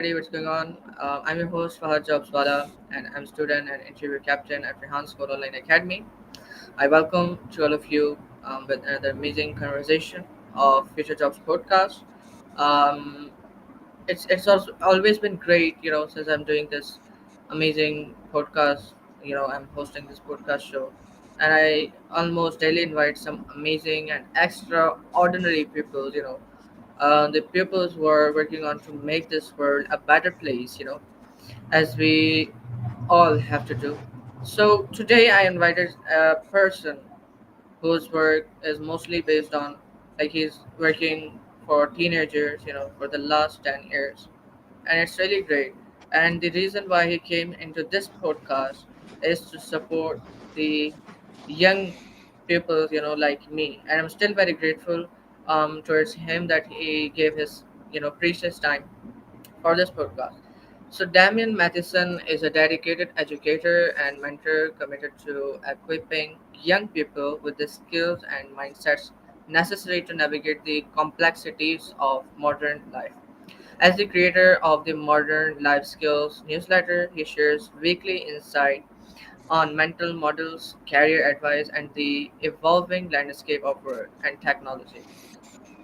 Hey, what's going on? I'm your host Fahad JobsWala, and I'm student and interview captain at Rehan School Online Academy. I welcome to all of you with another amazing conversation of Future Jobs podcast. Um, it's also always been great, since I'm doing this amazing podcast. I'm hosting this podcast show, and I almost daily invite some amazing and extraordinary people. The pupils who are working on to make this world a better place. As we all have to do. So today I invited a person whose work is mostly based on, like, he's working for teenagers, for the last 10 years. And it's really great. And the reason why he came into this podcast is to support the young people, like me. And I'm still very grateful towards him that he gave his, precious time for this podcast. So, Damian Matheson is a dedicated educator and mentor committed to equipping young people with the skills and mindsets necessary to navigate the complexities of modern life. As the creator of the Modern Life Skills newsletter, he shares weekly insight on mental models, career advice, and the evolving landscape of work and technology,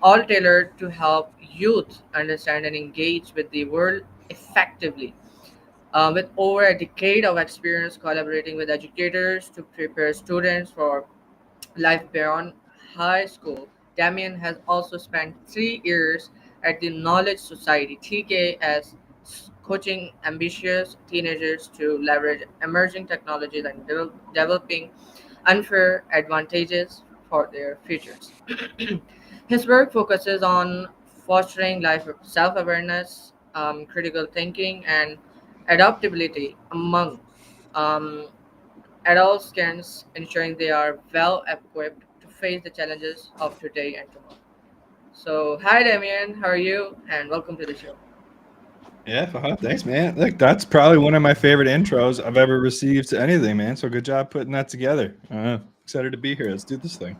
all tailored to help youth understand and engage with the world effectively. With over a decade of experience collaborating with educators to prepare students for life beyond high school, Damien has also spent 3 years at the Knowledge Society (TK) as coaching ambitious teenagers to leverage emerging technologies and developing unfair advantages for their futures. His work focuses on fostering life self awareness, critical thinking, and adaptability among um, adult students, ensuring they are well equipped to face the challenges of today and tomorrow. So, hi Damien, how are you? And welcome to the show. Yeah, Fahad, thanks, man. Look, that's probably one of my favorite intros I've ever received to anything, man. So good job putting that together. Excited to be here. Let's do this thing.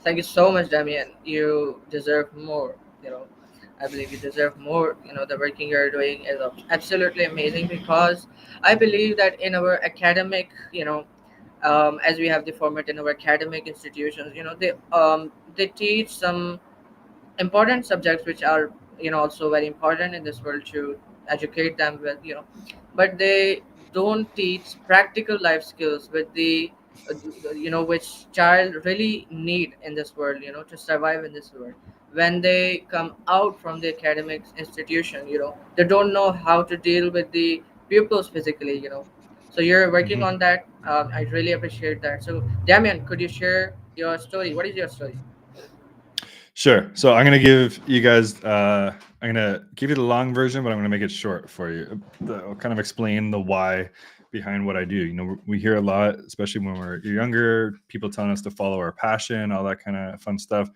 Thank you so much, Damien. You deserve more. You know, I believe you deserve more. The working you're doing is absolutely amazing because I believe that in our academic, as we have the format in our academic institutions, they teach some important subjects which are also very important in this world to educate them with, but they don't teach practical life skills with the which child really need in this world, to survive in this world. When they come out from the academic institution, they don't know how to deal with the pupils physically, so you're working hmm on that. I really appreciate that. So Damian, could you share your story? What is your story? Sure. So I'm gonna give you guys. I'm gonna give you the long version, but I'm gonna make it short for you. I'll kind of explain the why behind what I do. We hear a lot, especially when we're younger, people telling us to follow our passion, all that kind of fun stuff.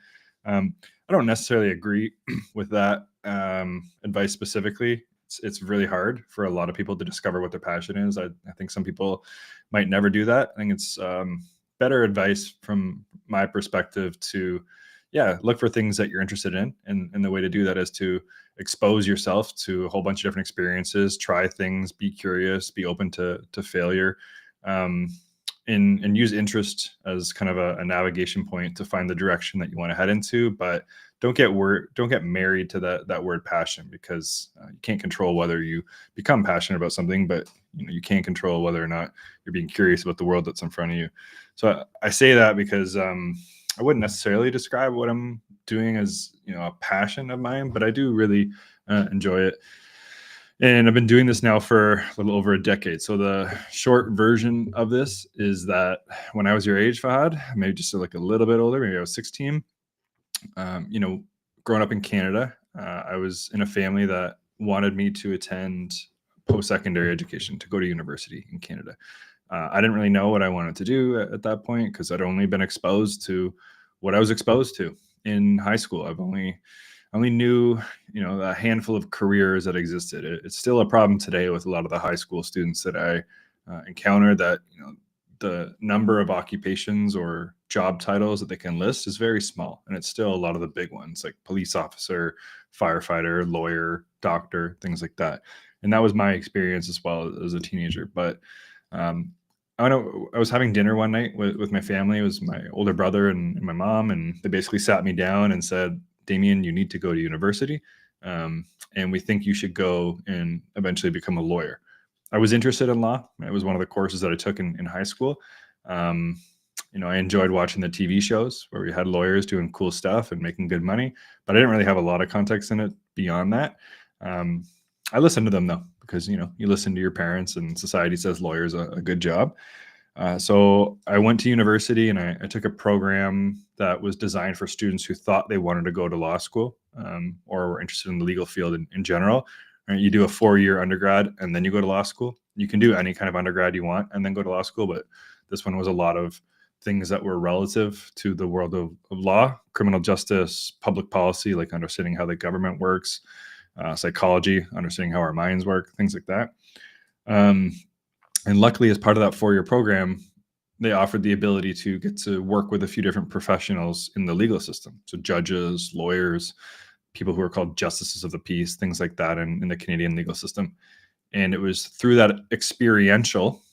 I don't necessarily agree with that advice specifically. It's really hard for a lot of people to discover what their passion is. I think some people might never do that. I think it's better advice from my perspective to, yeah, look for things that you're interested in, and the way to do that is to expose yourself to a whole bunch of different experiences, try things, be curious, be open to failure, um, and use interest as kind of a navigation point to find the direction that you want to head into. But don't get married to that word passion, because you can't control whether you become passionate about something, but you can control whether or not you're being curious about the world that's in front of you. So I say that because I wouldn't necessarily describe what I'm doing as a passion of mine, but I do really enjoy it. And I've been doing this now for a little over a decade. So the short version of this is that when I was your age, Fahad, maybe just like a little bit older, maybe I was 16. Um, you know, Growing up in Canada, I was in a family that wanted me to attend post-secondary education, to go to university in Canada. I didn't really know what I wanted to do at that point, because I'd only been exposed to what I was exposed to in high school. I only knew, a handful of careers that existed. It's still a problem today with a lot of the high school students that I encounter, that the number of occupations or job titles that they can list is very small, and it's still a lot of the big ones like police officer, firefighter, lawyer, doctor, things like that. And that was my experience as well as a teenager. But um, I know I was having dinner one night with my family. It was my older brother and my mom, and they basically sat me down and said, Damian, you need to go to university. And we think you should go and eventually become a lawyer. I was interested in law. It was one of the courses that I took in high school. Um, I enjoyed watching the TV shows where we had lawyers doing cool stuff and making good money, but I didn't really have a lot of context in it beyond that. Um, I listened to them though, because you listen to your parents, and society says lawyers a good job. So I went to university and I took a program that was designed for students who thought they wanted to go to law school, or were interested in the legal field in general. Right? You do a 4-year undergrad and then you go to law school. You can do any kind of undergrad you want and then go to law school, but this one was a lot of things that were relative to the world of law, criminal justice, public policy, like understanding how the government works, psychology, understanding how our minds work, things like that. And luckily, as part of that 4-year program, they offered the ability to get to work with a few different professionals in the legal system. So judges, lawyers, people who are called justices of the peace, things like that in the Canadian legal system. And it was through that experiential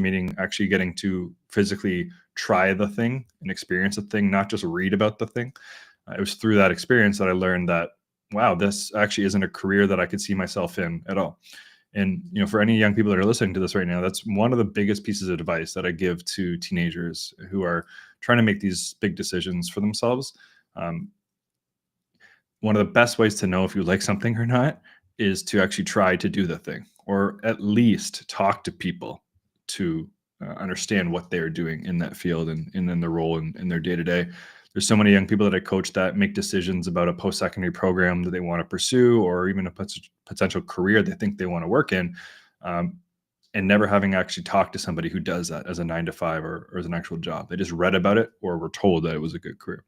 meaning actually getting to physically try the thing and experience the thing, not just read about the thing. It was through that experience that I learned that, wow, this actually isn't a career that I could see myself in at all. And for any young people that are listening to this right now, that's one of the biggest pieces of advice that I give to teenagers who are trying to make these big decisions for themselves. One of the best ways to know if you like something or not is to actually try to do the thing, or at least talk to people to understand what they're doing in that field and in their role in their day-to-day. There's so many young people that I coach that make decisions about a post-secondary program that they want to pursue, or even a potential career they think they want to work in, and never having actually talked to somebody who does that as a 9 to 5 or as an actual job. They just read about it or were told that it was a good career.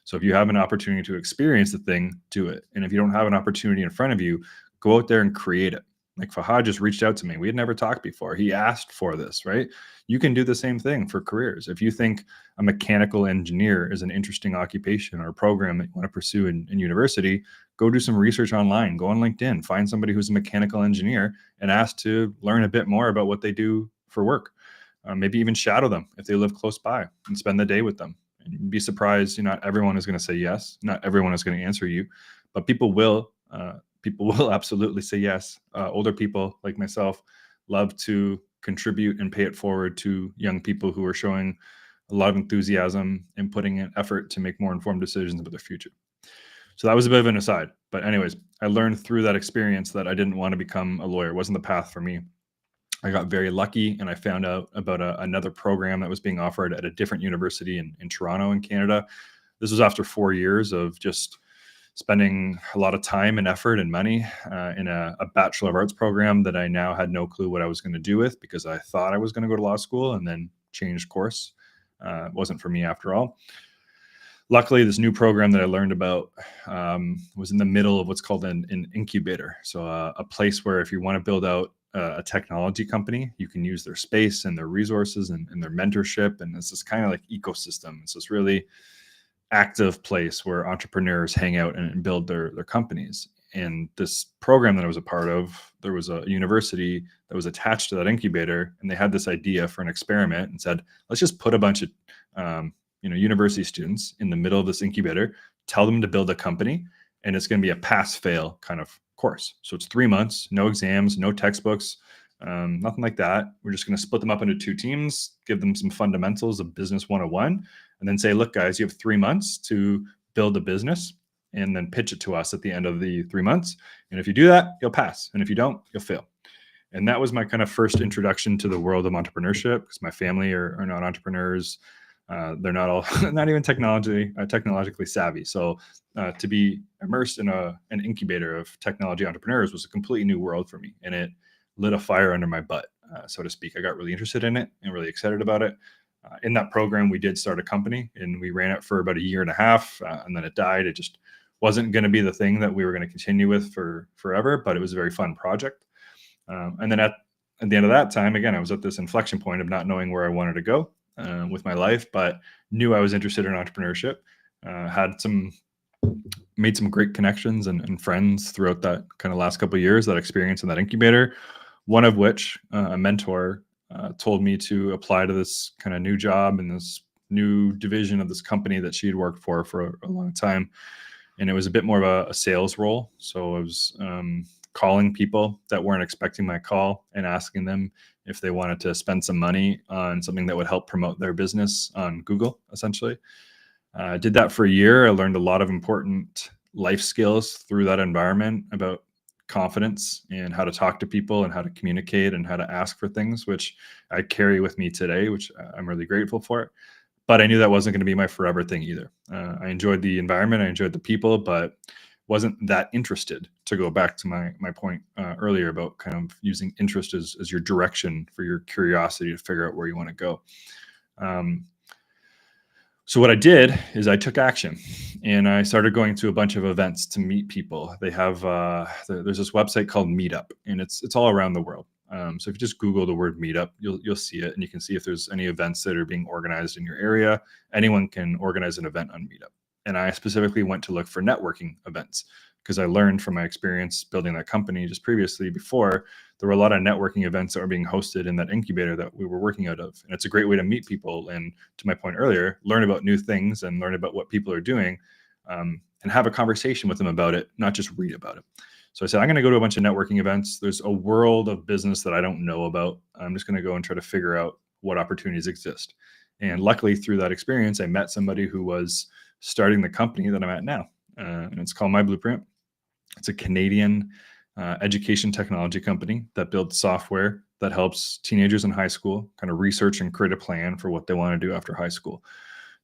So if you have an opportunity to experience the thing, do it. And if you don't have an opportunity in front of you, go out there and create it. Like Fahad just reached out to me. We had never talked before. He asked for this, right? You can do the same thing for careers. If you think a mechanical engineer is an interesting occupation or program that you want to pursue in university, go do some research online. Go on LinkedIn, find somebody who's a mechanical engineer and ask to learn a bit more about what they do for work. Maybe even shadow them if they live close by and spend the day with them. And you'd be surprised, not everyone is going to say yes. Not everyone is going to answer you, but people will absolutely say yes. Older people like myself love to contribute and pay it forward to young people who are showing a lot of enthusiasm and putting in effort to make more informed decisions about their future. So that was a bit of an aside. But anyways, I learned through that experience that I didn't want to become a lawyer. It wasn't the path for me. I got very lucky and I found out about another program that was being offered at a different university in Toronto in Canada. This was after 4 years of just spending a lot of time and effort and money in a Bachelor of Arts program that I now had no clue what I was going to do with, because I thought I was going to go to law school and then changed course. It wasn't for me after all. Luckily, this new program that I learned about was in the middle of what's called an incubator. So a place where if you want to build out a technology company, you can use their space and their resources and their mentorship. And it's this kind of like ecosystem. It's this really active place where entrepreneurs hang out and build their companies. And this program that I was a part of, there was a university that was attached to that incubator, and they had this idea for an experiment and said, let's just put a bunch of university students in the middle of this incubator, tell them to build a company, and it's going to be a pass-fail kind of course. So it's 3 months, no exams, no textbooks, nothing like that. We're just going to split them up into 2 teams, give them some fundamentals of business 101, and then say, look, guys, you have 3 months to build a business and then pitch it to us at the end of the 3 months. And if you do that, you'll pass. And if you don't, you'll fail. And that was my kind of first introduction to the world of entrepreneurship, because my family are not entrepreneurs. They're not all, not even technologically savvy. So to be immersed in an incubator of technology entrepreneurs was a completely new world for me. And it lit a fire under my butt, so to speak. I got really interested in it and really excited about it. In that program, we did start a company and we ran it for about 1.5 years, and then it died. It just wasn't going to be the thing that we were going to continue with for forever, but it was a very fun project. And then at the end of that time, again, I was at this inflection point of not knowing where I wanted to go with my life, but knew I was interested in entrepreneurship. Had some made some great connections and friends throughout that kind of last couple of years, that experience in that incubator. One of which, a mentor, told me to apply to this kind of new job in this new division of this company that she had worked for a long time, and it was a bit more of a sales role. So I was calling people that weren't expecting my call and asking them if they wanted to spend some money on something that would help promote their business on Google, essentially. I did that for a year. I learned a lot of important life skills through that environment about confidence and how to talk to people and how to communicate and how to ask for things, which I carry with me today, which I'm really grateful for. But I knew that wasn't going to be my forever thing either. I enjoyed the environment, I enjoyed the people, but wasn't that interested, to go back to my point earlier about kind of using interest as your direction for your curiosity to figure out where you want to go. Um, so what I did is I took action, and I started going to a bunch of events to meet people. They have there's this website called Meetup, and it's all around the world. So if you just Google the word Meetup, you'll see it, and you can see if there's any events that are being organized in your area. Anyone can organize an event on Meetup, and I specifically went to look for networking events because I learned from my experience building that company just previously. Before, there were a lot of networking events that were being hosted in that incubator that we were working out of, and it's a great way to meet people and, to my point earlier, learn about new things and learn about what people are doing, and have a conversation with them about it, not just read about it. So I said, I'm going to go to a bunch of networking events. There's a world of business that I don't know about. I'm just going to go and try to figure out what opportunities exist. And luckily, through that experience, I met somebody who was starting the company that I'm at now, and it's called My Blueprint. It's a Canadian education technology company that builds software that helps teenagers in high school kind of research and create a plan for what they want to do after high school.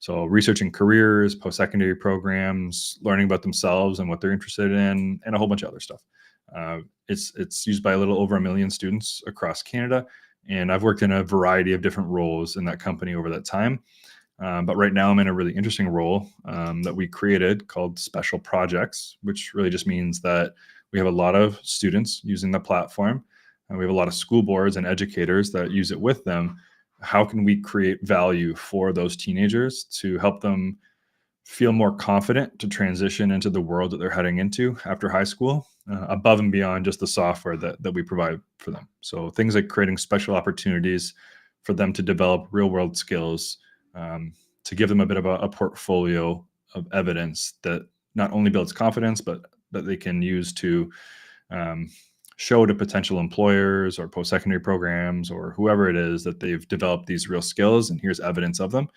So researching careers, post-secondary programs, learning about themselves and what they're interested in, and a whole bunch of other stuff. It's used by a little over 1 million students across Canada, and I've worked in a variety of different roles in that company over that time. But right now I'm in a really interesting role that we created called Special Projects, which really just means that we have a lot of students using the platform, and we have a lot of school boards and educators that use it with them. How can we create value for those teenagers to help them feel more confident to transition into the world that they're heading into after high school, above and beyond just the software that we provide for them? So things like creating special opportunities for them to develop real world skills, to give them a bit of a portfolio of evidence that not only builds confidence, but that they can use to show to potential employers or post-secondary programs or whoever it is that they've developed these real skills, and here's evidence of them.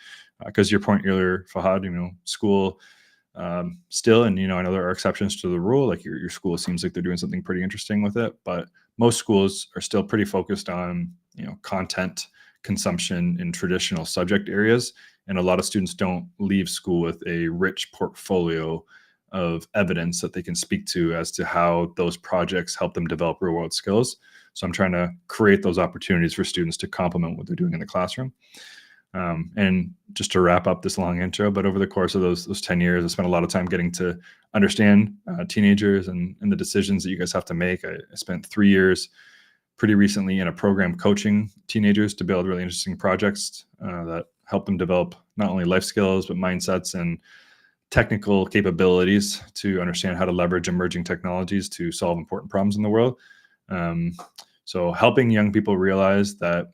Because your point earlier, Fahad, school still, and I know there are exceptions to the rule. Like your school seems like they're doing something pretty interesting with it, but most schools are still pretty focused on content consumption in traditional subject areas, and a lot of students don't leave school with a rich portfolio of evidence that they can speak to as to how those projects help them develop real world skills. So I'm trying to create those opportunities for students to complement what they're doing in the classroom. And just to wrap up this long intro, but over the course of those 10 years, I spent a lot of time getting to understand teenagers and the decisions that you guys have to make. I spent 3 years pretty recently in a program coaching teenagers to build really interesting projects that help them develop not only life skills, but mindsets and technical capabilities to understand how to leverage emerging technologies to solve important problems in the world. So helping young people realize that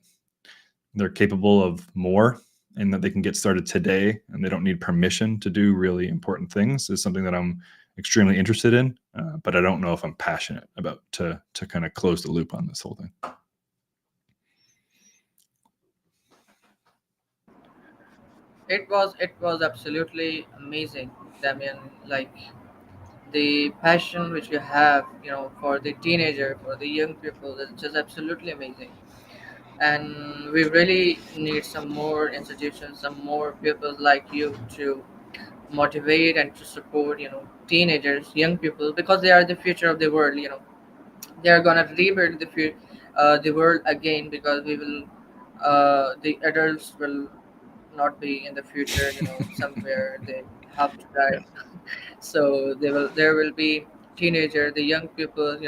they're capable of more and that they can get started today and they don't need permission to do really important things is something that I'm extremely interested in, but I don't know if I'm passionate about to kind of close the loop on this whole thing. It was absolutely amazing, Damian. Like the passion which you have, for the teenager, for the young people, is just absolutely amazing. And we really need some more institutions, some more people like you to motivate and to support, teenagers, young people, because they are the future of the world. They are gonna rebuild the world again, because we will, the adults will not be in the future. Somewhere they have to die. Yeah. So there will be teenager, the young people,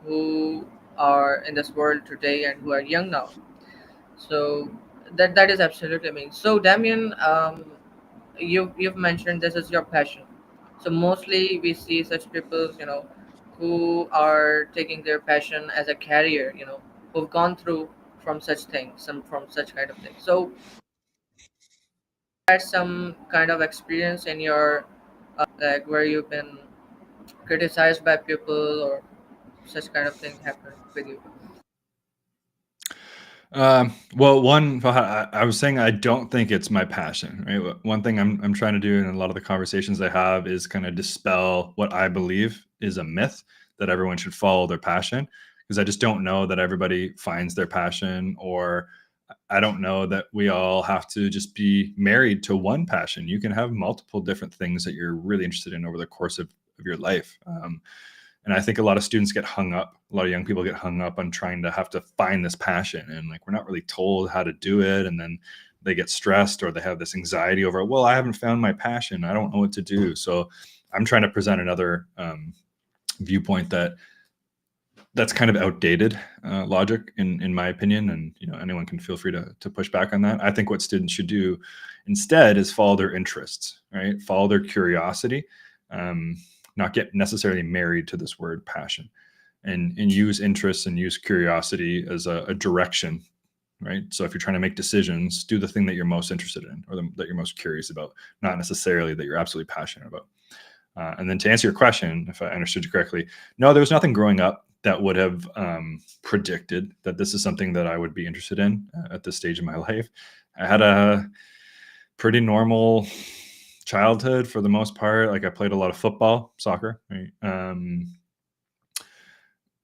who are in this world today and who are young now. So that is absolutely amazing. So Damien, you've mentioned this is your passion. So mostly we see such people, who are taking their passion as a career, who've gone through from such things, some from such kind of things. So had some kind of experience in your like where you've been criticized by people or such kind of thing happen with you? Well, I was saying I don't think it's my passion, right? One thing I'm trying to do in a lot of the conversations I have is kind of dispel what I believe is a myth that everyone should follow their passion, because I just don't know that everybody finds their passion, or I don't know that we all have to just be married to one passion. You can have multiple different things that you're really interested in over the course of your life. And I think a lot of students get hung up, a lot of young people get hung up on trying to have to find this passion. And like, we're not really told how to do it. And then they get stressed or they have this anxiety over, well, I haven't found my passion, I don't know what to do. So I'm trying to present another viewpoint that's kind of outdated logic in my opinion. And, anyone can feel free to push back on that. I think what students should do instead is follow their interests, right? Follow their curiosity. Not get necessarily married to this word passion, and use interests and use curiosity as a direction, right? So if you're trying to make decisions, do the thing that you're most interested in, or that you're most curious about, not necessarily that you're absolutely passionate about. And then to answer your question, if I understood you correctly, no, there was nothing growing up that would have predicted that this is something that I would be interested in at this stage of my life. I had a pretty normal childhood for the most part. Like, I played a lot of football, soccer, right?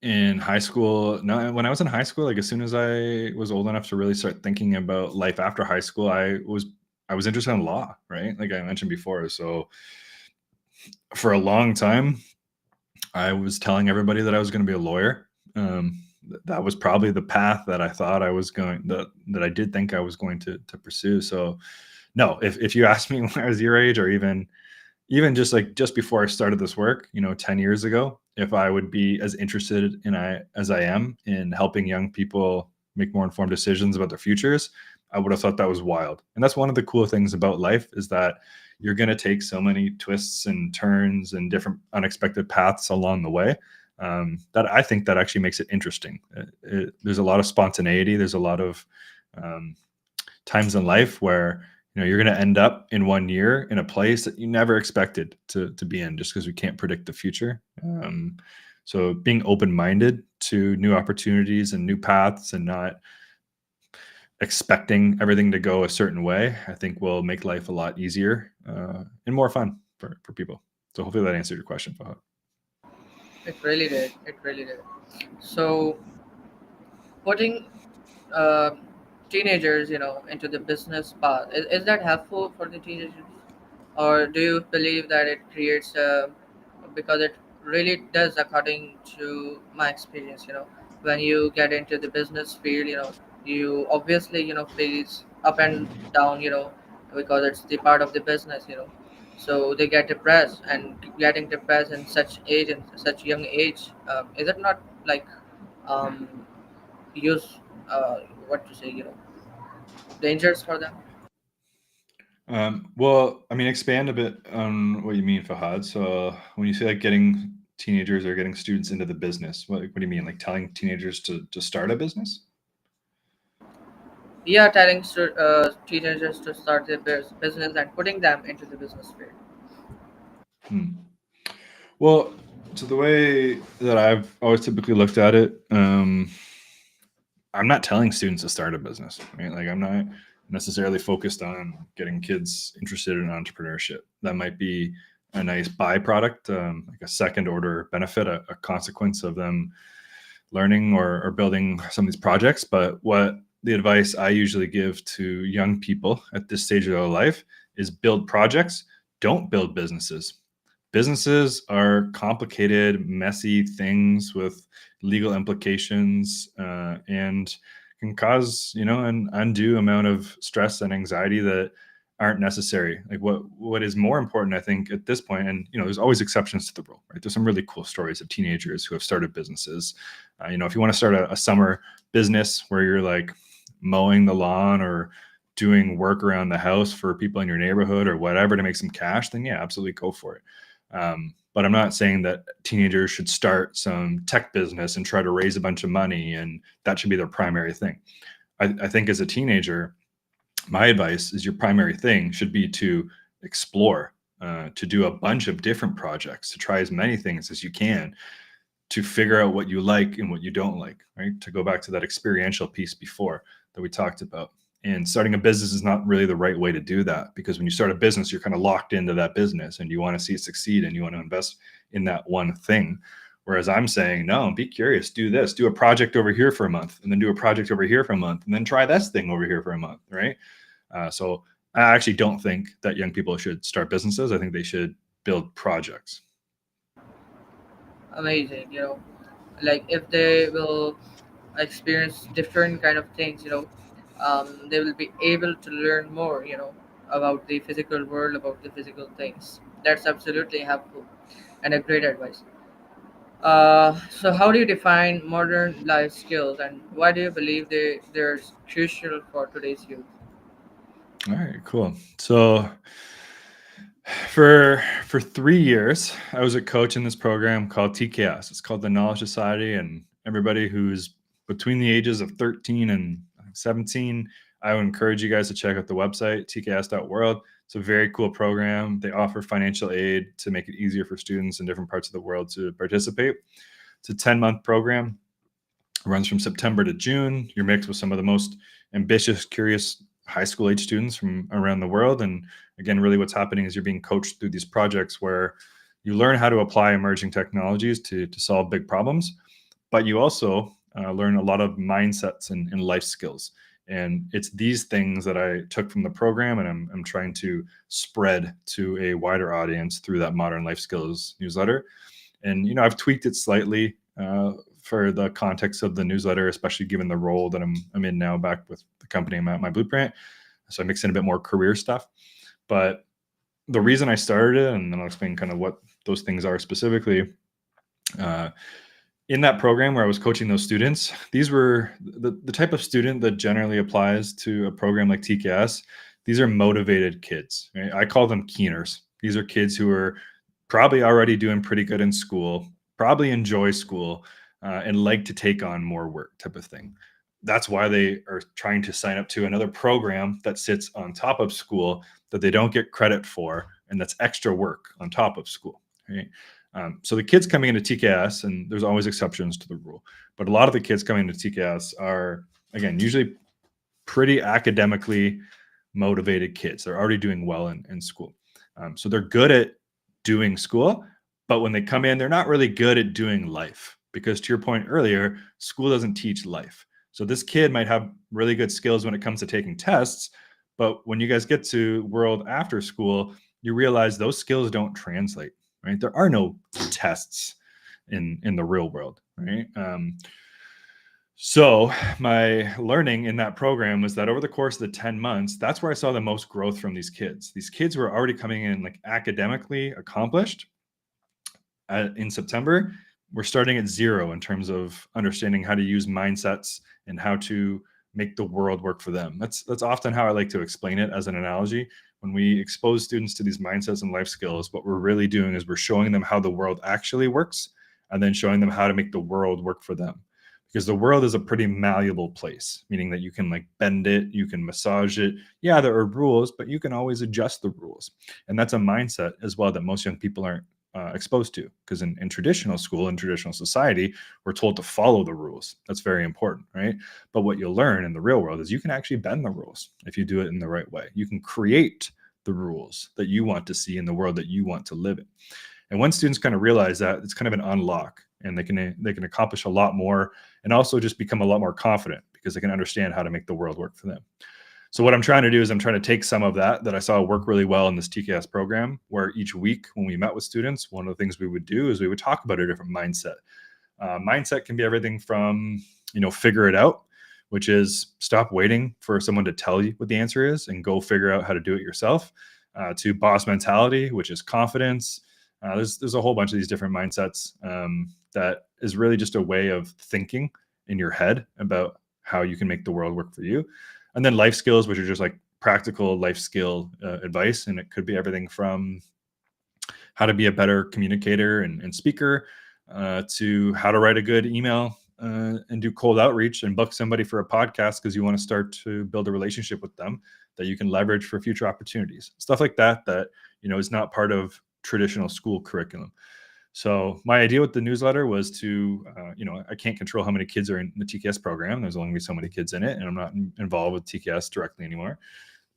In high school, no, when I was in high school, like as soon as I was old enough to really start thinking about life after high school, I was interested in law, right? Like I mentioned before. So for a long time, I was telling everybody that I was going to be a lawyer. That was probably the path that I thought I was going that I did think I was going to pursue. So no, if you asked me when I was your age, or even just before I started this work, 10 years ago, if I would be as interested as I am in helping young people make more informed decisions about their futures, I would have thought that was wild. And that's one of the cool things about life, is that you're going to take so many twists and turns and different unexpected paths along the way, that I think that actually makes it interesting. There's a lot of spontaneity. There's a lot of um, times in life where you're going to end up in one year in a place that you never expected to be in, just because we can't predict the future. So being open-minded to new opportunities and new paths, and not expecting everything to go a certain way, I think will make life a lot easier and more fun for people. So hopefully that answered your question, Fahad. It really did. It really did. So putting uh, teenagers, into the business path, is that helpful for the teenagers, or do you believe that it creates a, because it really does, according to my experience, when you get into the business field, you obviously, face up and down, because it's the part of the business, so they get depressed, and getting depressed in such age and such young age, is it not like um use what to say, dangers for them? Well, I mean, expand a bit on what you mean, Fahad. So when you say like getting teenagers or getting students into the business, what do you mean? Like telling teenagers to start a business? Yeah, telling teenagers to start their business and putting them into the business field. Hmm. Well, so the way that I've always typically looked at it, I'm not telling students to start a business, right? Like, I'm not necessarily focused on getting kids interested in entrepreneurship. That might be a nice byproduct, like a second order benefit, a consequence of them learning or building some of these projects. But what the advice I usually give to young people at this stage of their life is build projects, don't build businesses. Businesses are complicated, messy things with legal implications, and can cause an undue amount of stress and anxiety that aren't necessary. Like, what is more important, I think, at this point, and there's always exceptions to the rule, right? There's some really cool stories of teenagers who have started businesses. If you want to start a summer business where you're like mowing the lawn or doing work around the house for people in your neighborhood or whatever to make some cash, then yeah, absolutely go for it. But I'm not saying that teenagers should start some tech business and try to raise a bunch of money and that should be their primary thing. I think as a teenager, my advice is your primary thing should be to explore, to do a bunch of different projects, to try as many things as you can, to figure out what you like and what you don't like, right? To go back to that experiential piece before that we talked about. And starting a business is not really the right way to do that, because when you start a business, you're kind of locked into that business and you want to see it succeed and you want to invest in that one thing. Whereas I'm saying, no, be curious, do this, do a project over here for a month, and then do a project over here for a month, and then try this thing over here for a month, right? So I actually don't think that young people should start businesses. I think they should build projects. Amazing, like if they will experience different kind of things, they will be able to learn more, about the physical world, about the physical things. That's absolutely helpful and a great advice. So how do you define modern life skills, and why do you believe they're crucial for today's youth? All right, cool. So for 3 years, I was a coach in this program called TKS. It's called the Knowledge Society, and everybody who's between the ages of 13 and 17, I would encourage you guys to check out the website tks.world. It's a very cool program. They offer financial aid to make it easier for students in different parts of the world to participate. It's a 10-month program. It runs from September to June. You're mixed with some of the most ambitious, curious high school age students from around the world. And again, really what's happening is you're being coached through these projects where you learn how to apply emerging technologies to solve big problems, but you also learn a lot of mindsets and life skills. And it's these things that I took from the program, and I'm trying to spread to a wider audience through that Modern Life Skills newsletter. And I've tweaked it slightly for the context of the newsletter, especially given the role that I'm in now back with the company I'm at, My Blueprint. So I mix in a bit more career stuff. But the reason I started it, and then I'll explain kind of what those things are specifically. In that program where I was coaching those students, these were the type of student that generally applies to a program like TKS. These are motivated kids. Right? I call them keeners. These are kids who are probably already doing pretty good in school, probably enjoy school, and like to take on more work type of thing. That's why they are trying to sign up to another program that sits on top of school that they don't get credit for, and that's extra work on top of school. Right? So the kids coming into TKS, and there's always exceptions to the rule, but a lot of the kids coming into TKS are, again, usually pretty academically motivated kids. They're already doing well in school. So they're good at doing school, but when they come in, they're not really good at doing life, because to your point earlier, school doesn't teach life. So this kid might have really good skills when it comes to taking tests, but when you guys get to world after school, you realize those skills don't translate, right? There are no tests in the real world, right? So my learning in that program was that over the course of the 10 months, that's where I saw the most growth from these kids. These kids were already coming in like academically accomplished. In September, we're starting at zero in terms of understanding how to use mindsets and how to make the world work for them. That's often how I like to explain it as an analogy. When we expose students to these mindsets and life skills, what we're really doing is we're showing them how the world actually works, and then showing them how to make the world work for them. Because the world is a pretty malleable place, meaning that you can like bend it, you can massage it. Yeah, there are rules, but you can always adjust the rules. And that's a mindset as well that most young people aren't exposed to, because in traditional school, in traditional society, we're told to follow the rules. That's very important, right? But what you'll learn in the real world is you can actually bend the rules if you do it in the right way. You can create the rules that you want to see in the world that you want to live in. And when students kind of realize that, it's kind of an unlock, and they can accomplish a lot more, and also just become a lot more confident because they can understand how to make the world work for them. So what I'm trying to do is I'm trying to take some of that I saw work really well in this TKS program, where each week when we met with students, one of the things we would do is we would talk about a different mindset. Mindset can be everything from, figure it out, which is stop waiting for someone to tell you what the answer is and go figure out how to do it yourself, to boss mentality, which is confidence. There's a whole bunch of these different mindsets that is really just a way of thinking in your head about how you can make the world work for you. And then life skills, which are just like practical life skill advice. And it could be everything from how to be a better communicator and speaker, to how to write a good email, and do cold outreach and book somebody for a podcast because you want to start to build a relationship with them that you can leverage for future opportunities. Stuff like that that is not part of traditional school curriculum. So my idea with the newsletter was to, I can't control how many kids are in the TKS program. There's only so many kids in it, and I'm not involved with TKS directly anymore.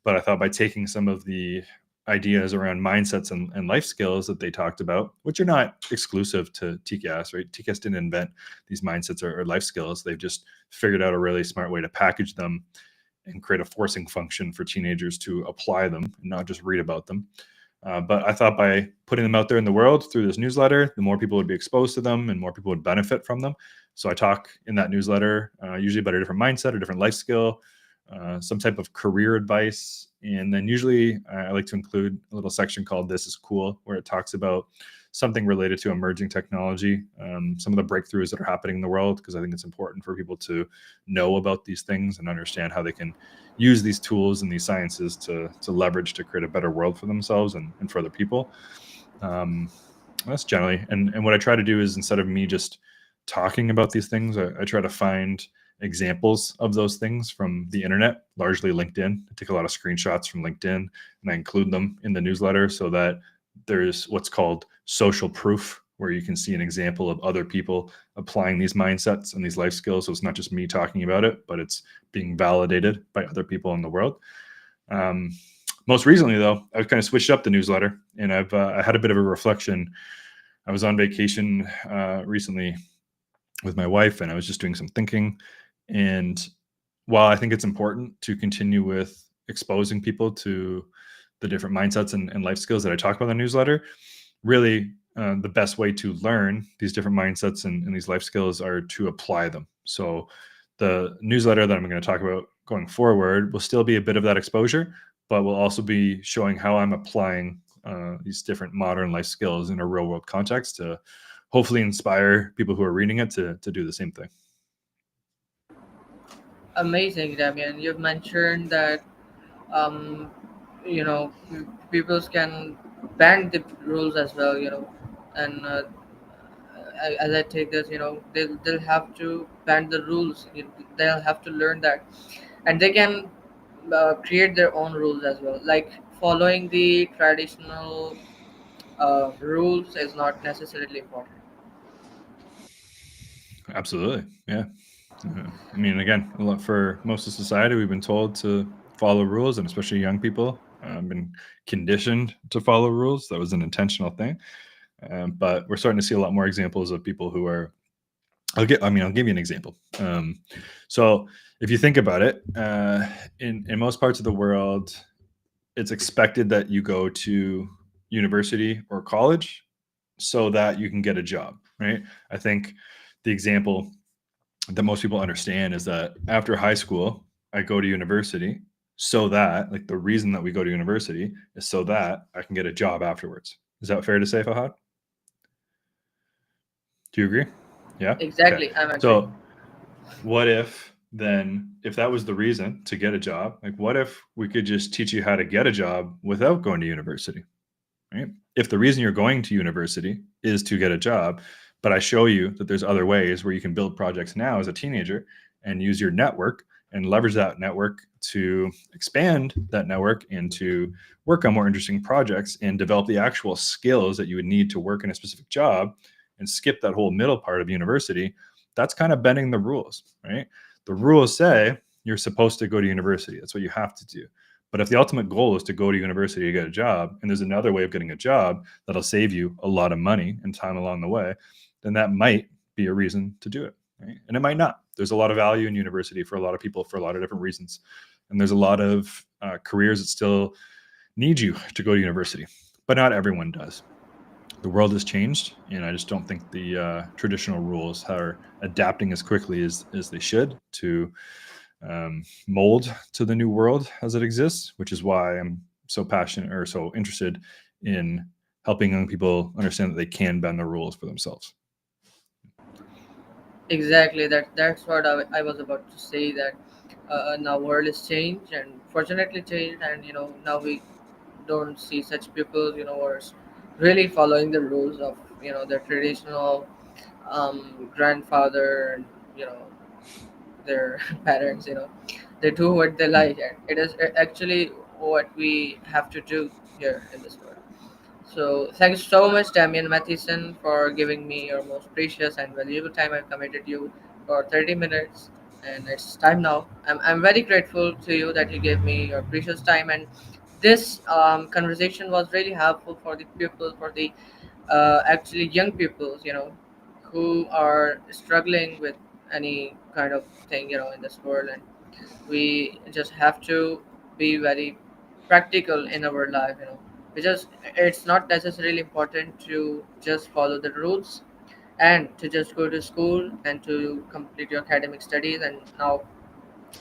But I thought by taking some of the ideas around mindsets and life skills that they talked about, which are not exclusive to TKS, right? TKS didn't invent these mindsets or life skills. They've just figured out a really smart way to package them and create a forcing function for teenagers to apply them and not just read about them. But I thought by putting them out there in the world through this newsletter, the more people would be exposed to them and more people would benefit from them. So I talk in that newsletter usually about a different mindset, a different life skill, some type of career advice. And then usually I like to include a little section called This is Cool, where it talks about something related to emerging technology, some of the breakthroughs that are happening in the world, because I think it's important for people to know about these things and understand how they can use these tools and these sciences to leverage to create a better world for themselves and for other people. That's generally, and what I try to do is, instead of me just talking about these things, I try to find examples of those things from the internet, largely LinkedIn. I take a lot of screenshots from LinkedIn and I include them in the newsletter so that there's what's called social proof, where you can see an example of other people applying these mindsets and these life skills. So it's not just me talking about it, but it's being validated by other people in the world. Most recently, though, I've kind of switched up the newsletter, and I had a bit of a reflection. I was on vacation recently with my wife, and I was just doing some thinking. And while I think it's important to continue with exposing people to the different mindsets and life skills that I talk about in the newsletter, really the best way to learn these different mindsets and these life skills are to apply them. So the newsletter that I'm going to talk about going forward will still be a bit of that exposure, but will also be showing how I'm applying these different modern life skills in a real world context to hopefully inspire people who are reading it to do the same thing. Amazing, Damian. You've mentioned that um, you know people can bend the rules as well. And as I take this, they'll have to bend the rules. They'll have to learn that, and they can create their own rules as well. Like following the traditional rules is not necessarily important. Absolutely. Yeah. I mean, again, for most of society, we've been told to follow rules, and especially young people have been conditioned to follow rules. That was an intentional thing. But we're starting to see a lot more examples of people who are. I'll give you an example. So if you think about it, in most parts of the world, it's expected that you go to university or college so that you can get a job, right? I think the example that most people understand is that after high school, I go to university so that, like, the reason that we go to university is so that I can get a job afterwards. Is that fair to say, Fahad? Do you agree? Yeah. Okay. Exactly, I'm agreeing. So what if then, if that was the reason to get a job, like, what if we could just teach you how to get a job without going to university, right? If the reason you're going to university is to get a job, but I show you that there's other ways where you can build projects now as a teenager and use your network and leverage that network to expand that network and to work on more interesting projects and develop the actual skills that you would need to work in a specific job, and skip that whole middle part of university, that's kind of bending the rules, right? The rules say you're supposed to go to university. That's what you have to do. But if the ultimate goal is to go to university to get a job, and there's another way of getting a job that'll save you a lot of money and time along the way, then that might be a reason to do it, right? And it might not. There's a lot of value in university for a lot of people for a lot of different reasons. And there's a lot of careers that still need you to go to university, but not everyone does. The world has changed, and I just don't think the traditional rules are adapting as quickly as they should to mold to the new world as it exists, which is why I'm so passionate or so interested in helping young people understand that they can bend the rules for themselves. Exactly, that's what I was about to say, that now world is changed and fortunately changed, and now we don't see such people, or really following the rules of their traditional grandfather and their parents. They do what they like, and it is actually what we have to do here in this world. So thank you so much, Damian Matheson, for giving me your most precious and valuable time. I've committed you for 30 minutes, and it's time now. I'm very grateful to you that you gave me your precious time, and this conversation was really helpful for the people, for the actually young people, who are struggling with any kind of thing, in this world. And we just have to be very practical in our life, because it's not necessarily important to just follow the rules and to just go to school and to complete your academic studies, and now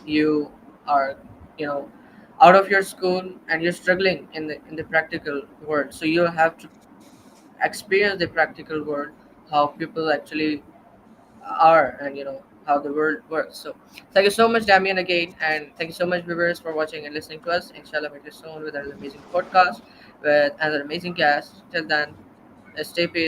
you are you know out of your school and you're struggling in the practical world. So you have to experience the practical world, how people actually are, and how the world works. So thank you so much, Damian, again, and thank you so much, viewers, for watching and listening to us. Inshallah, meet you soon with another amazing podcast with another amazing guest. Till then, stay peace.